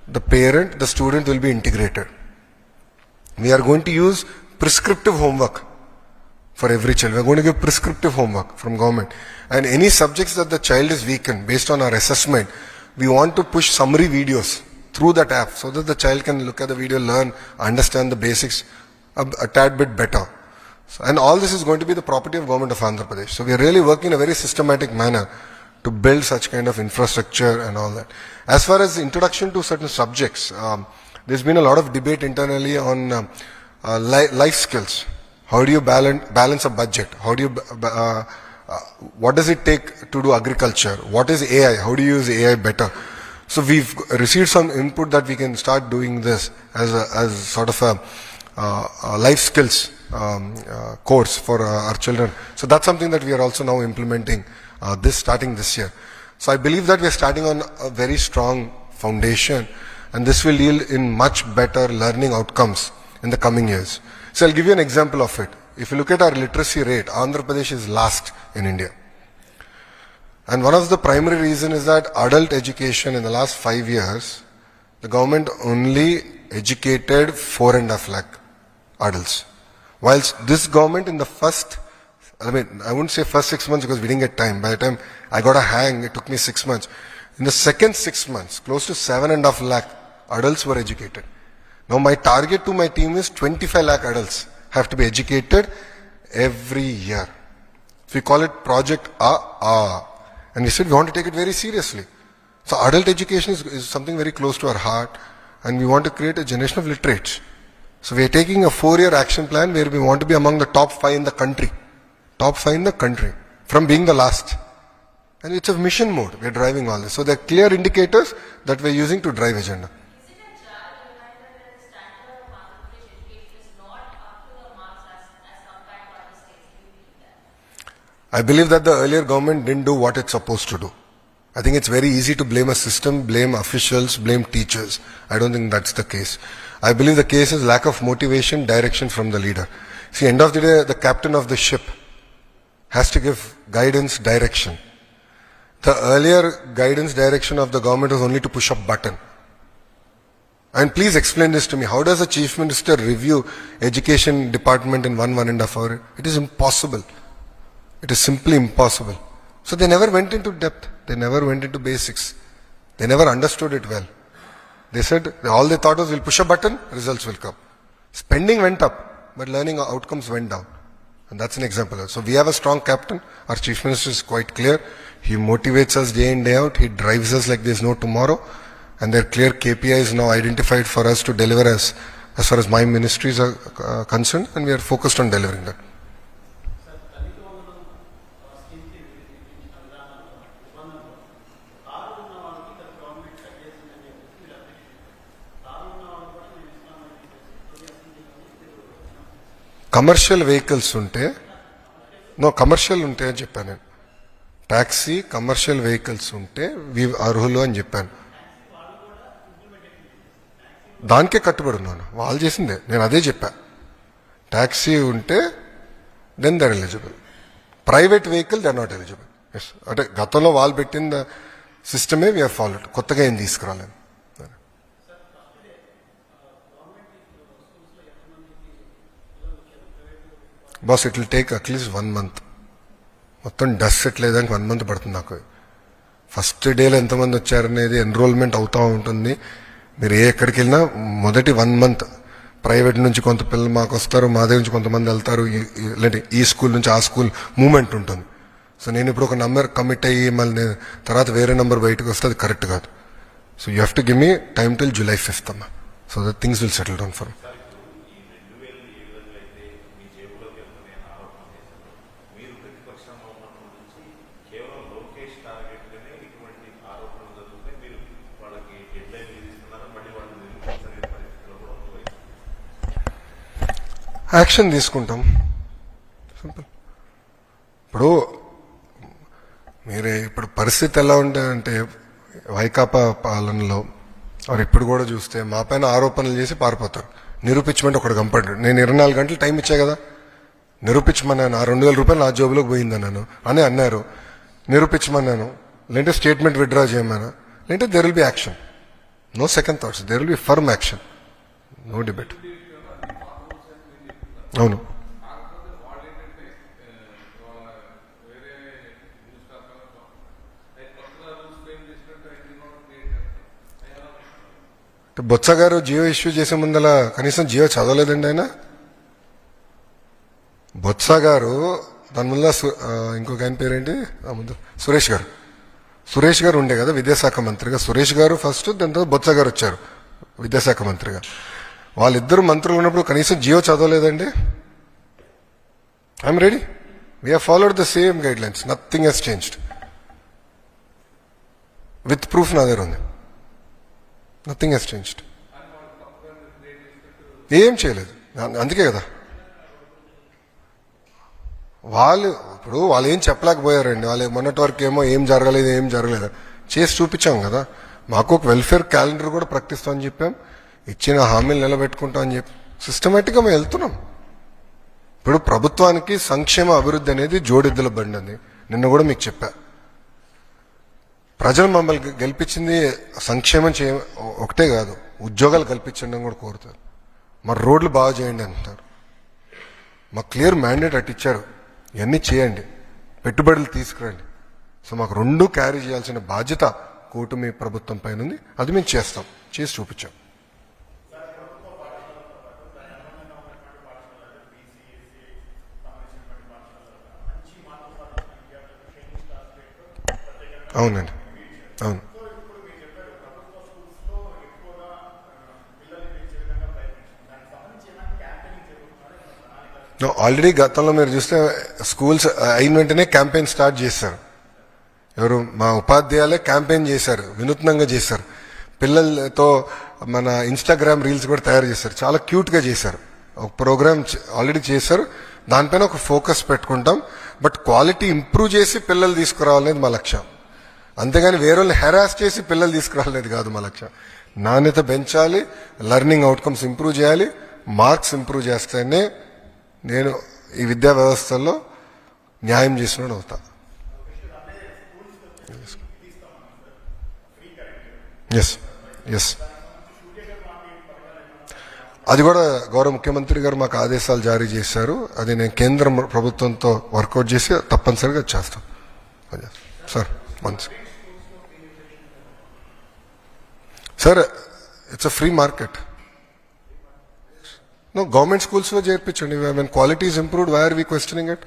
the parent, the student will be integrated. We are going to use prescriptive homework for every child. We are going to give prescriptive homework from government. And any subjects that the child is weak in, based on our assessment, we want to push summary videos through that app so that the child can look at the video, learn, understand the basics a tad bit better. And all this is going to be the property of government of Andhra Pradesh. So we are really working in a very systematic manner to build such kind of infrastructure and all that. As far as introduction to certain subjects, there's been a lot of debate internally on life skills. How do you balance a budget? How do you, what does it take to do agriculture? What is AI? How do you use AI better? So we've received some input that we can start doing this as sort of a life skills course for our children. So that's something that we are also now implementing starting this year. So I believe that we are starting on a very strong foundation, and this will yield in much better learning outcomes in the coming years. So I'll give you an example of it. If you look at our literacy rate, Andhra Pradesh is last in India. And one of the primary reasons is that adult education in the last 5 years, the government only educated 4.5 lakh adults. Whilst this government in the first, I wouldn't say first 6 months because we didn't get time. By the time I got a hang, it took me 6 months. In the second 6 months, close to 7.5 lakh adults were educated. Now my target to my team is 25 lakh adults have to be educated every year. So we call it Project A. And we said we want to take it very seriously. So adult education is something very close to our heart, and we want to create a generation of literates. So we are taking a 4-year action plan where we want to be among the top 5 in the country. Top 5 in the country, from being the last. And it's a mission mode, we are driving all this. So there are clear indicators that we are using to drive agenda. I believe that the earlier government didn't do what it's supposed to do. I think it's very easy to blame a system, blame officials, blame teachers. I don't think that's the case. I believe the case is lack of motivation, direction from the leader. See, end of the day, the captain of the ship has to give guidance, direction. The earlier guidance, direction of the government was only to push a button. And please explain this to me. How does a chief minister review education department in 1.5 hours? It is impossible. It is simply impossible. So they never went into depth. They never went into basics. They never understood it well. They said, all they thought was, we'll push a button, results will come. Spending went up, but learning outcomes went down. And that's an example. So we have a strong captain. Our chief minister is quite clear. He motivates us day in, day out. He drives us like there's no tomorrow. And there are clear KPIs now identified for us to deliver as far as my ministries are concerned. And we are focused on delivering that. Commercial vehicles ఉంటే commercial ఉంటే అని చెప్పాను నేను. Taxi commercial vehicles ఉంటే అర్హులు అని చెప్పాను. దానికే కట్టుబడి ఉన్నాను. వాళ్ళు చేసిందే, నేను అదే చెప్పా. ట్యాక్సీ ఉంటే then they're eligible. Private vehicle they are not eligible. అంటే గతంలో వాళ్ళు పెట్టిన సిస్టమే వీఆర్ ఫాలోడ్. కొత్తగా ఏం తీసుకురాలేదు. Boss it will take at least 1 month. మొత్తం డస్ట్ సెటిల్ అయ్యేదానికి 1 month పడుతుంది నాకు. ఫస్ట్ డేలో ఎంతమంది వచ్చారనేది ఎన్రోల్మెంట్ అవుతూ ఉంటుంది. మీరు ఎక్కడికి వెళ్ళినా మొదటి 1 month ప్రైవేట్ నుంచి కొంత పిల్లలు మాకు వస్తారు, మా దగ్గర నుంచి కొంతమంది వెళ్తారు, లేదంటే ఈ స్కూల్ నుంచి ఆ స్కూల్ మూమెంట్ ఉంటుంది. సో నేను ఇప్పుడు ఒక నెంబర్ కమిట్ అయ్యి మళ్ళీ తర్వాత వేరే నెంబర్ బయటకు వస్తే అది కరెక్ట్ కాదు. So you have to give me time till July 5th అమ్మా. So that things will settle down for. Action తీసుకుంటాం, సింపుల్. ఇప్పుడు పరిస్థితి ఎలా ఉంటుందంటే వైకాపా పాలనలో వారు ఇప్పుడు కూడా చూస్తే మా పైన ఆరోపణలు చేసి పారిపోతారు. నిరూపించమంటే ఒకటి కంపండి. నేను 24 గంటలు టైం ఇచ్చా కదా, నిరూపించమన్నాను. ఆ 2,000 రూపాయలు నా జోబులోకి పోయిందన్నాను అని అన్నారు. నిరూపించమన్నాను, లేదంటే స్టేట్మెంట్ విత్డ్రా చేయమన్నా, లేదంటే there will be action. No second thoughts, there will be firm action, no debate. అవును, బొత్స గారు జియో ఇష్యూ చేసే ముందల కనీసం జియో చదవలేదండి ఆయన. బొత్స గారు దాని ముందు ఇంకొక ఆయన పేరేంటి ముందు సురేష్ గారు ఉండే కదా విద్యాశాఖ మంత్రిగా. సురేష్ గారు ఫస్ట్, దాని తర్వాత బొత్స గారు వచ్చారు విద్యాశాఖ మంత్రిగా. వాళ్ళిద్దరు మంత్రులు ఉన్నప్పుడు కనీసం జియో చదవలేదండి. I'm ready, we have followed the same guidelines, nothing has changed. With proof నా దగ్గర ఉంది, నథింగ్ హెస్ చేంజ్డ్. ఏం చేయలేదు, అందుకే కదా వాళ్ళు ఏం చెప్పలేకపోయారండి. వాళ్ళు మొన్నటి వరకు ఏం జరగలేదు చేసి చూపించాం కదా. మాకు ఒక వెల్ఫేర్ క్యాలెండర్ కూడా ప్రకటిస్తామని చెప్పాం, ఇచ్చిన హామీలు నిలబెట్టుకుంటాం అని చెప్పి సిస్టమేటిక్గా మేము వెళ్తున్నాం. ఇప్పుడు ప్రభుత్వానికి సంక్షేమ అభివృద్ధి అనేది జోడెద్దుల బండి అని నిన్న కూడా మీకు చెప్పా. ప్రజలు మమ్మల్ని గెలిపించింది సంక్షేమం ఒకటే కాదు, ఉద్యోగాలు కల్పించండి కూడా కోరుతారు. మరి రోడ్లు బాగా చేయండి అంటున్నారు. మాకు క్లియర్ మ్యాండేట్ అటు ఇచ్చారు, ఇవన్నీ చేయండి, పెట్టుబడులు తీసుకురండి. సో మాకు రెండు క్యారీ చేయాల్సిన బాధ్యత కూటమి ప్రభుత్వం పైన ఉంది. అది మేము చేస్తాం, చేసి చూపించాం. అవునండి, అవును. ఆల్రెడీ గతంలో మీరు చూస్తే స్కూల్స్ అయిన వెంటనే క్యాంపెయిన్ స్టార్ట్ చేశారు. ఎవరు మా ఉపాధ్యాయులే క్యాంపెయిన్ చేశారు, వినూత్నంగా చేశారు. పిల్లలతో మన ఇన్స్టాగ్రామ్ రీల్స్ కూడా తయారు చేశారు, చాలా క్యూట్గా చేశారు. ఒక ప్రోగ్రామ్ ఆల్రెడీ చేశారు, దానిపైన ఒక ఫోకస్ పెట్టుకుంటాం. బట్ క్వాలిటీ ఇంప్రూవ్ చేసి పిల్లలు తీసుకురావాలనేది మా లక్ష్యం. అంతేగాని వేరే వాళ్ళు హెరాస్ చేసి పిల్లలు తీసుకురాలేదు కాదు మా లక్ష్యం. నాణ్యత పెంచాలి, లెర్నింగ్ అవుట్కమ్స్ ఇంప్రూవ్ చేయాలి, మార్క్స్ ఇంప్రూవ్ చేస్తేనే నేను ఈ విద్యా వ్యవస్థలో న్యాయం చేసినట్టు అవుతా. ఎస్ ఎస్ అది కూడా గౌరవ ముఖ్యమంత్రి గారు మాకు ఆదేశాలు జారీ చేశారు. అది నేను కేంద్ర ప్రభుత్వంతో వర్కౌట్ చేసి తప్పనిసరిగా చేస్తాం. Sir sir it's a free market. No, government schools were చేర్పించండి. When quality is improved, why are we questioning it?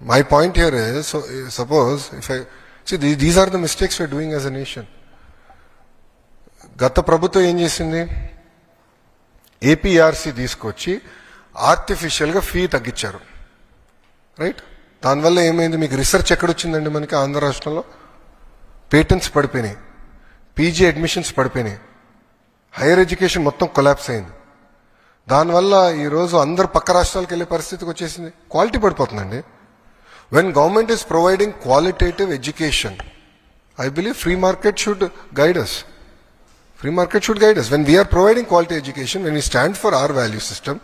My point here is, so suppose if I see these are the mistakes we are doing as a nation. గత ప్రభుత్వం ఏం చేసింది, APRC తీసుకొచ్చి ఆర్టిఫిషియల్గా fee తగ్గించారు, right? దానివల్ల ఏమైంది, మీకు రీసెర్చ్ ఎక్కడొచ్చిందండి మనకి ఆంధ్ర రాష్ట్రంలో? పేటెంట్స్ పడిపోయినాయి, పీజీ అడ్మిషన్స్ పడిపోయినాయి, హైయర్ ఎడ్యుకేషన్ మొత్తం కొలాప్స్ అయింది. దానివల్ల ఈరోజు అందరు పక్క రాష్ట్రాలకు వెళ్ళే పరిస్థితికి వచ్చేసింది. క్వాలిటీ పడిపోతుందండి. When government is providing qualitative education, I believe free market should guide us. Free market should guide us. When we are providing quality education, when we stand for our value system,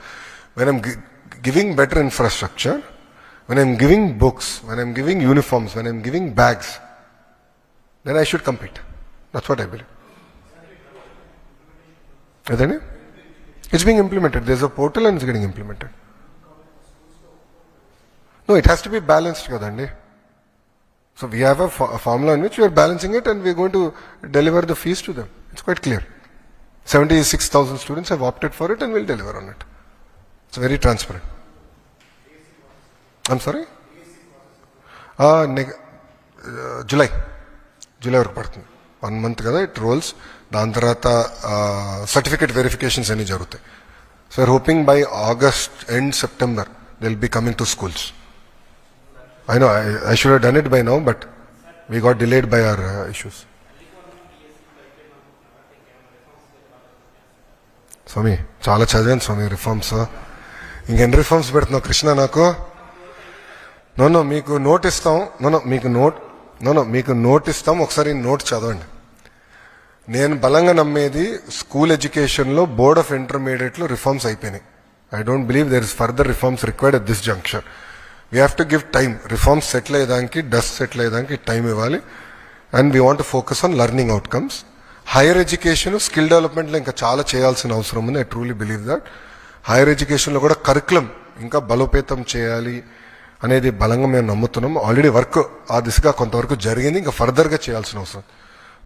when I'm giving better infrastructure, when I'm giving books, when I'm giving uniforms, when I'm giving bags, then I should compete. That's what I believe. Isn't it? It's being implemented. There's a portal and it's getting implemented. No, it has to be balanced kadandi. So we have a formula in which we are balancing it and we are going to deliver the fees to them. It's quite clear. 76,000 students have opted for it and will deliver on it. It's very transparent. I'm sorry? July వరకు పడుతుంది. 1 month కదా it roles. దాని తర్వాత certificate verifications అన్ని జరుగుతాయి. So are hoping by August end September they will be coming to schools. I know, I should have done it by now, but we got delayed by our issues. స్వామి చాలా చదివాను స్వామి reforms. ఇంకెన్ని reforms పెడుతున్నావు కృష్ణ నాకు? No మీకు note ఇస్తాం. మీకు note ఇస్తాం, ఒకసారి నోట్ చదవండి. నేను బలంగా నమ్మేది స్కూల్ ఎడ్యుకేషన్లో బోర్డ్ ఆఫ్ ఇంటర్మీడియట్లో రిఫార్మ్స్ అయిపోయినాయి. I don't believe there is further reforms required at this junction. We have to give time. Reforms settle అయ్యేదానికి, డస్ట్ సెటిల్ అయ్యేదానికి టైం ఇవ్వాలి. And we want to focus on learning outcomes. Higher education, skill డెవలప్మెంట్లో ఇంకా చాలా చేయాల్సిన అవసరం ఉంది. I truly believe that. Higher ఎడ్యుకేషన్లో కూడా కరికులం ఇంకా బలోపేతం చేయాలి అనేది బలంగా మేము నమ్ముతున్నాం. ఆల్రెడీ వర్క్ ఆ దిశగా కొంతవరకు జరిగింది, ఇంకా ఫర్దర్గా చేయాల్సిన అవసరం.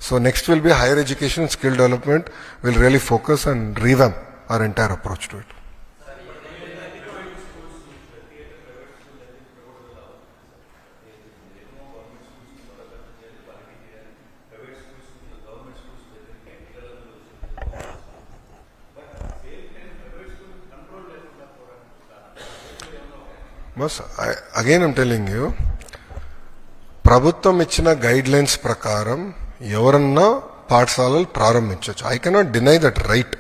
So next will be higher education, skill development will really focus and రీవ్యామ్ our entire approach to it. Again I'm telling you, ప్రభుత్వం ఇచ్చిన గైడ్ లైన్స్ ప్రకారం ఎవరన్నా పాఠశాలలు ప్రారంభించవచ్చు. I cannot deny that right.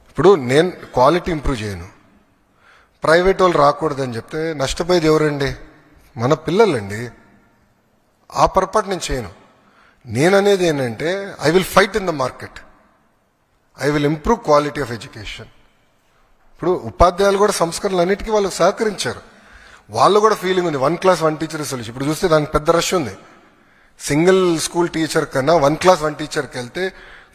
ఇప్పుడు నేను క్వాలిటీ ఇంప్రూవ్ చేయను, ప్రైవేట్ వాళ్ళు రాకూడదని చెప్తే నష్టపోయేది ఎవరండి? మన పిల్లలండి. ఆ పొరపాటు నేను చేయను. నేననేది ఏంటంటే I will fight in the market. I will improve quality of education. ఇప్పుడు ఉపాధ్యాయులు కూడా సంస్కరణలు అన్నిటికీ వాళ్ళకి సహకరించారు. వాళ్ళు కూడా ఫీలింగ్ ఉంది 1 class 1 teacher సొల్యూషన్. ఇప్పుడు చూస్తే దానికి పెద్ద రష్ ఉంది. సింగిల్ స్కూల్ టీచర్ కన్నా 1 class 1 teacherకి వెళ్తే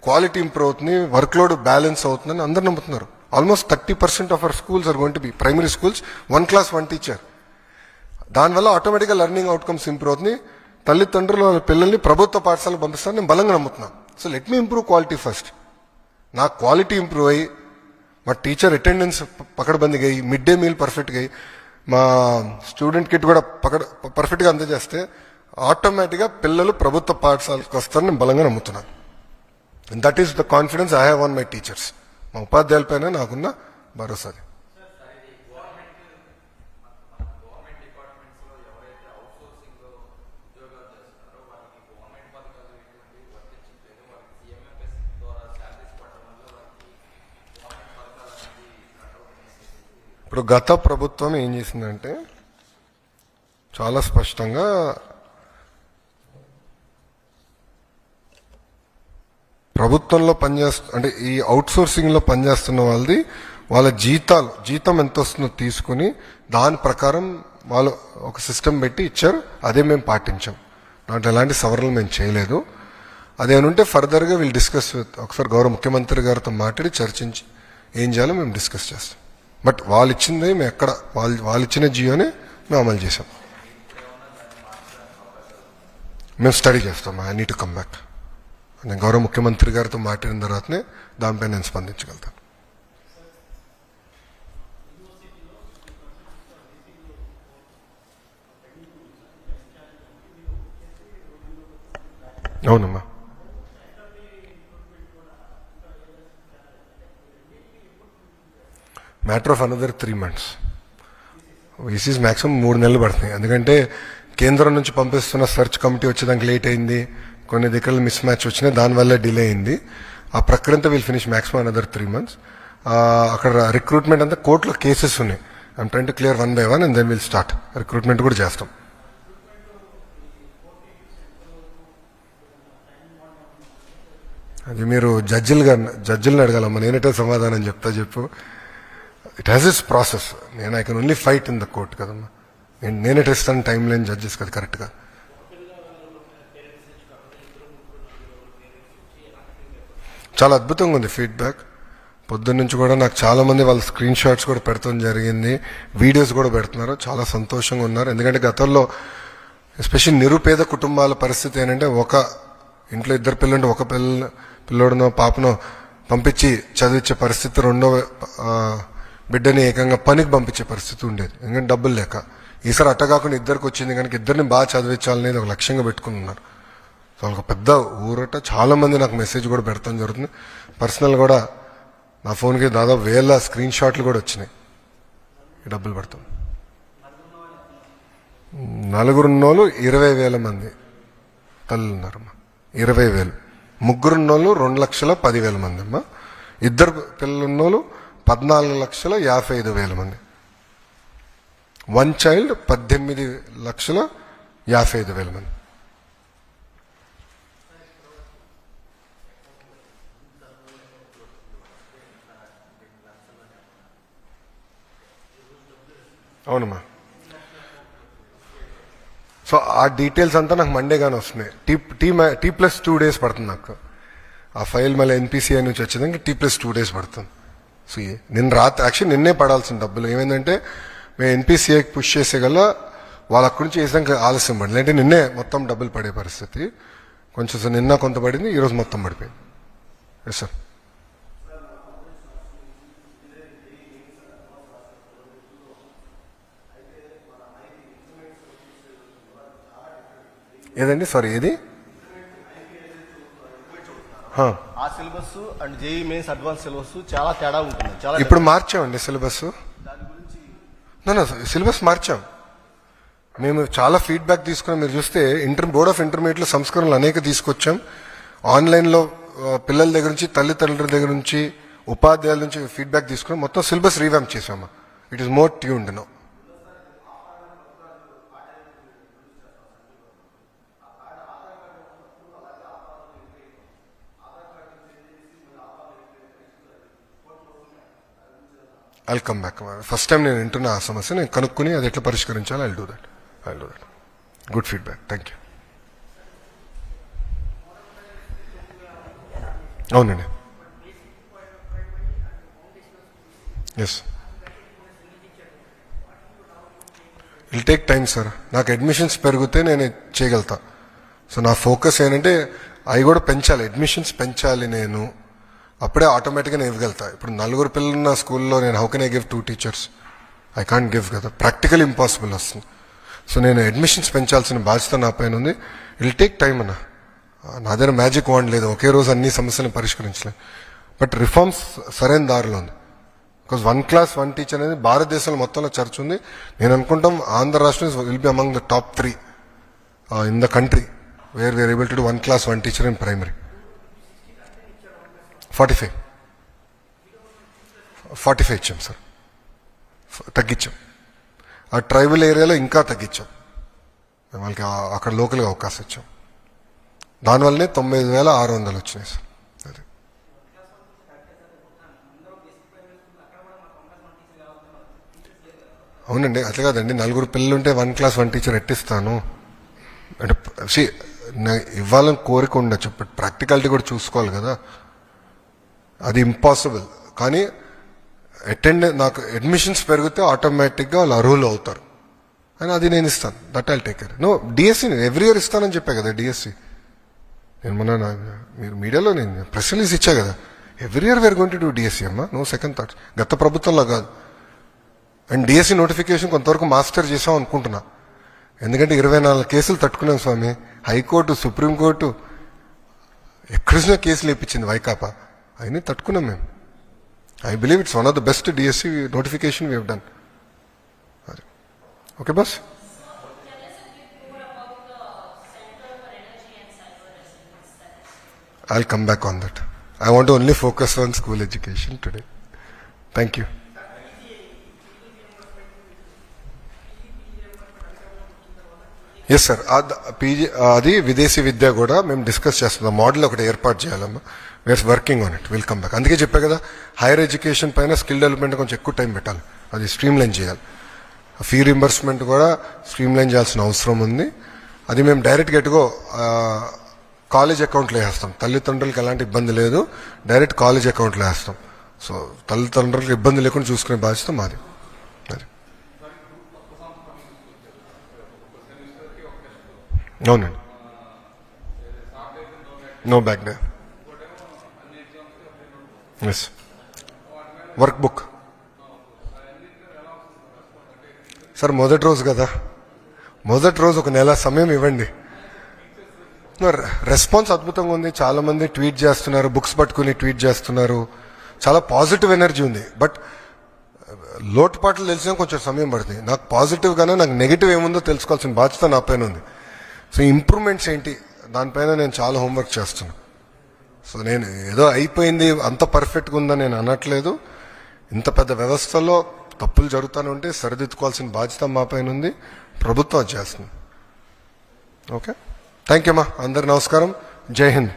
క్వాలిటీ ఇంప్రూవ్ అవుతుంది, వర్క్ లోడ్ బ్యాలెన్స్ అవుతుందని అందరు నమ్ముతున్నారు. Almost 30% of our schools are going to be primary schools 1 class 1 teacher. దానివల్ల ఆటోమేటిక్గా లెర్నింగ్ అవుట్కమ్స్ ఇంప్రూవ్ అవుతుంది. తల్లిదండ్రులు వాళ్ళ పిల్లల్ని ప్రభుత్వ పాఠశాలకు పంపిస్తారని నేను బలంగా నమ్ముతున్నాను. So let me improve quality first. నా క్వాలిటీ ఇంప్రూవ్ అయ్యి, మా టీచర్ అటెండెన్స్ పకడ్బందీగా అయ్యి, మిడ్ డే మీల్ పర్ఫెక్ట్గా అయ్యి, మా స్టూడెంట్ కిట్ కూడా పర్ఫెక్ట్గా అందజేస్తే ఆటోమేటిక్గా పిల్లలు ప్రభుత్వ పాఠశాలకు వస్తారని నేను బలంగా నమ్ముతున్నాను. And that is the confidence I have on my teachers. మా ఉపాధ్యాయులపైన నాకున్న భరోసాది. ఇప్పుడు గత ప్రభుత్వం ఏం చేసిందంటే చాలా స్పష్టంగా ప్రభుత్వంలో అంటే ఈ అవుట్సోర్సింగ్లో పనిచేస్తున్న వాళ్ళ జీతం ఎంత వస్తుందో తీసుకుని దాని ప్రకారం వాళ్ళు ఒక సిస్టమ్ పెట్టి ఇచ్చారు. అదే మేము పాటించాం. దాంట్లో ఎలాంటి సవరణలు మేము చేయలేదు. అదేమంటే ఫర్దర్గా వీళ్ళు డిస్కస్ ఒకసారి గౌరవ ముఖ్యమంత్రి గారితో మాట్లాడి చర్చించి ఏం చేయాలో మేము డిస్కస్ చేస్తాం. బట్ వాళ్ళు ఇచ్చింది మేము వాళ్ళు ఇచ్చిన జియోని మేము అమలు చేసాం. మేము స్టడీ చేస్తాం. I need to come back. నేను గౌరవ ముఖ్యమంత్రి గారితో మాట్లాడిన తర్వాతనే దానిపై నేను స్పందించగలుగుతాను. అవునమ్మా. Matter of another 3 months. ఈసీస్ మ్యాక్సిమం 3 నెలలు పడుతుంది. ఎందుకంటే కేంద్రం నుంచి పంపిస్తున్న సెర్చ్ కమిటీ వచ్చేదానికి లేట్ అయింది, కొన్ని దగ్గర మిస్ మ్యాచ్ వచ్చినాయి, దానివల్ల డిలే అయింది. ఆ ప్రక్రియ అంతా will finish maximum another 3 months. అక్కడ రిక్రూట్మెంట్ అంతా కోర్టులో కేసెస్ ఉన్నాయి. I'm trying to clear 1 by 1 and then will start. Recruitment కూడా చేస్తాం. అది మీరు జడ్జిలను అడగాలమ్మా, నేనేటో సమాధానం చెప్పు. It has its process. I can only fight in the court కదమ్మా. నేనే ఇస్తాను టైం లైన్ జడ్జెస్ కదా కరెక్ట్గా. చాలా అద్భుతంగా ఉంది ఫీడ్బ్యాక్. పొద్దున్న నుంచి కూడా నాకు చాలా మంది వాళ్ళ స్క్రీన్ షాట్స్ కూడా పెడతాం జరిగింది, వీడియోస్ కూడా పెడుతున్నారు. చాలా సంతోషంగా ఉన్నారు. ఎందుకంటే గతంలో ఎస్పెషల్లీ నిరుపేద కుటుంబాల పరిస్థితి ఏంటంటే, ఒక ఇంట్లో ఇద్దరు పిల్లలుంటే ఒక పిల్లోడునో పాపనో పంపించి చదివించే పరిస్థితి, రెండో బిడ్డని ఏకంగా పనికి పంపించే పరిస్థితి ఉండేది, ఎందుకంటే డబ్బులు లేక. ఈసారి అట్ట కాకుండా ఇద్దరికి వచ్చింది కనుక ఇద్దరిని బాగా చదివించాలనేది ఒక లక్ష్యంగా పెట్టుకుని ఉన్నారు. సో ఒక పెద్ద ఊరట. చాలా మంది నాకు మెసేజ్ కూడా పెడతాం జరుగుతుంది. పర్సనల్ కూడా నా ఫోన్కి దాదాపు 1000 స్క్రీన్ షాట్లు కూడా వచ్చినాయి. ఈ డబ్బులు పడతాం. నలుగురున్నోళ్ళు 20,000 మంది తల్లులు ఉన్నారమ్మా. 20,000. ముగ్గురున్నోళ్ళు 2,10,000 మంది అమ్మా. ఇద్దరు పిల్లలున్నోళ్ళు 14,55,000 మంది. 1 చైల్డ్ 18,55,000 మంది. అవునమ్మా. సో ఆ డీటెయిల్స్ అంతా నాకు మండే గానే వస్తున్నాయి. T+2 days పడుతుంది నాకు. ఆ ఫైల్ మళ్ళీ NPCI నుంచి వచ్చేదానికి T+2 days పడుతుంది. సో నిన్న రాత్రి యాక్చువల్లీ నిన్నే పడాల్సిన డబ్బులు ఏమైందంటే, మేము NPCIకి పుష్ చేసే గల వాళ్ళ అక్కడి నుంచి వేసాక ఆలస్యం పడింది. అంటే నిన్నే మొత్తం డబ్బులు పడే పరిస్థితి. కొంచెం సార్ నిన్న కొంత పడింది, ఈరోజు మొత్తం పడిపోయింది. Yes sir. ఏదండి? సారీ, ఏది? ఆ syllabus and JEE mains advance syllabus చాలా తేడా ఉంటుంది. చాలా ఇప్పుడు మార్చామండి సిలబస్. సిలబస్ మార్చాం మేము. చాలా ఫీడ్బ్యాక్ తీసుకున్నాం. మీరు చూస్తే బోర్డ్ ఆఫ్ ఇంటర్మీడియట్లో సంస్కరణలు అనేక తీసుకొచ్చాం. ఆన్లైన్లో పిల్లల దగ్గర నుంచి, తల్లిదండ్రుల దగ్గర నుంచి, ఉపాధ్యాయుల నుంచి ఫీడ్బ్యాక్ తీసుకున్నాం. మొత్తం సిలబస్ రీవ్యాంప్ చేసాము. It is more tuned now. I'll come back. First time నేను వింటున్న ఆ సమస్య, నేను కనుక్కుని అది ఎట్లా పరిష్కరించాలో I'll do that. Good feedback. Thank you. అవునండి. Yes, will take time sir. నాకు అడ్మిషన్స్ పెరిగితే నేను చేయగలుగుతా. సో నా ఫోకస్ ఏంటంటే అవి కూడా పెంచాలి, అడ్మిషన్స్ పెంచాలి. నేను అప్పుడే ఆటోమేటిక్గా నేను ఇవ్వగలుగుతా. ఇప్పుడు 4 పిల్లలున్న స్కూల్లో నేను how can I give 2 teachers? I can't give కదా, ప్రాక్టికల్ ఇంపాసిబుల్ వస్తుంది. సో నేను అడ్మిషన్స్ పెంచాల్సిన బాధ్యత నా పైన ఉంది. విల్ టేక్ టైం అన్న. నా దగ్గర మ్యాజిక్ వాండ్ లేదు, ఒకే రోజు అన్ని సమస్యలను పరిష్కరించలేదు. బట్ రిఫార్మ్స్ సరైన దారిలో ఉంది. బికాజ్ 1 class 1 teacher అనేది భారతదేశంలో మొత్తంలో చర్చ ఉంది. నేను అనుకుంటాం ఆంధ్ర రాష్ట్రం will be among the top 3 in the country where we are able to do 1 class 1 teacher in primary. 45 ఇచ్చాం సార్, తగ్గించాం. ఆ ట్రైబల్ ఏరియాలో ఇంకా తగ్గించాం. వాళ్ళకి అక్కడ లోకల్గా అవకాశం ఇచ్చాం. దానివల్లనే 9,600 వచ్చినాయి సార్. అది అవునండి, అట్లా కాదండి. 4 పిల్లలుంటే 1 class 1 teacher ఎట్టిస్తాను అంటే ఇవ్వాలని కోరిక ఉండొచ్చు, బట్ ప్రాక్టికాలిటీ కూడా చూసుకోవాలి కదా. అది ఇంపాసిబుల్. కానీ నాకు అడ్మిషన్స్ పెరిగితే ఆటోమేటిక్గా వాళ్ళు అర్హులు అవుతారు అని అది నేను ఇస్తాను. That I'll take care. No, DSC every year ఇస్తానని చెప్పా కదా. డిఎస్సి నేను మొన్న మీరు మీడియాలో నేను ప్రెస్ రిలీజ్ ఇచ్చా కదా. Every year we're going to do DSC అమ్మా, నో సెకండ్ థాట్స్. గత ప్రభుత్వంలో కాదు. అండ్ డిఎస్సి నోటిఫికేషన్ కొంతవరకు మాస్టర్ చేసాం అనుకుంటున్నా. ఎందుకంటే 24 కేసులు తట్టుకున్నాం స్వామి. హైకోర్టు, సుప్రీంకోర్టు ఎక్కడిసినా కేసులు ఇప్పించింది వైకాపా. అయినా తట్టుకున్నాం మేము. I believe it's one of the best DSC notification we have done. Okay boss. I'll come back on that. I want to only focus on school education today. Thank you. Yes sir. PG అది విదేశీ విద్య కూడా మేము discuss చేస్తున్నాం. Model ఒకటి ఏర్పాటు చేయాలమ్మా. We're working on it. Will come back. అందుకే చెప్పా కదా, హైయర్ ఎడ్యుకేషన్ పైన స్కిల్ డెవలప్మెంట్ కొంచెం ఎక్కువ టైం పెట్టాలి. అది స్ట్రీమ్లైన్ చేయాలి. ఫీ రింబర్స్మెంట్ కూడా స్ట్రీమ్లైన్ చేయాల్సిన అవసరం ఉంది. అది మేము డైరెక్ట్గా ఎటుగో కాలేజ్ అకౌంట్లో వేస్తాం. తల్లిదండ్రులకి ఎలాంటి ఇబ్బంది లేదు, డైరెక్ట్ కాలేజ్ అకౌంట్లో వేస్తాం. సో తల్లిదండ్రులకు ఇబ్బంది లేకుండా చూసుకునే బాధ్యత మాది. అది అవునండి. No back day. Yes. Work book sir మొదటి రోజు కదా, మొదటి రోజు ఒక నెల సమయం ఇవ్వండి. రెస్పాన్స్ అద్భుతంగా ఉంది. చాలా మంది ట్వీట్ చేస్తున్నారు, బుక్స్ పట్టుకుని ట్వీట్ చేస్తున్నారు, చాలా పాజిటివ్ ఎనర్జీ ఉంది. బట్ లోటుపాట్లు తెలిసిన కొంచెం సమయం పడుతుంది. నాకు పాజిటివ్ గానే నాకు నెగిటివ్ ఏముందో తెలుసుకోవాల్సిన బాధ్యత నా పైన ఉంది. సో ఇంప్రూవ్మెంట్స్ ఏంటి దానిపైన నేను చాలా హోంవర్క్ చేస్తున్నాను. సో నేను ఏదో అయిపోయింది అంత పర్ఫెక్ట్గా ఉందని నేను అనట్లేదు. ఇంత పెద్ద వ్యవస్థలో తప్పులు జరుగుతూనే ఉంటే సరిదిద్దుకోవాల్సిన బాధ్యత మా పైన ఉంది. ప్రభుత్వం అది చేస్తుంది. ఓకే, థ్యాంక్ యూ అమ్మా. అందరికి నమస్కారం. జై హింద్.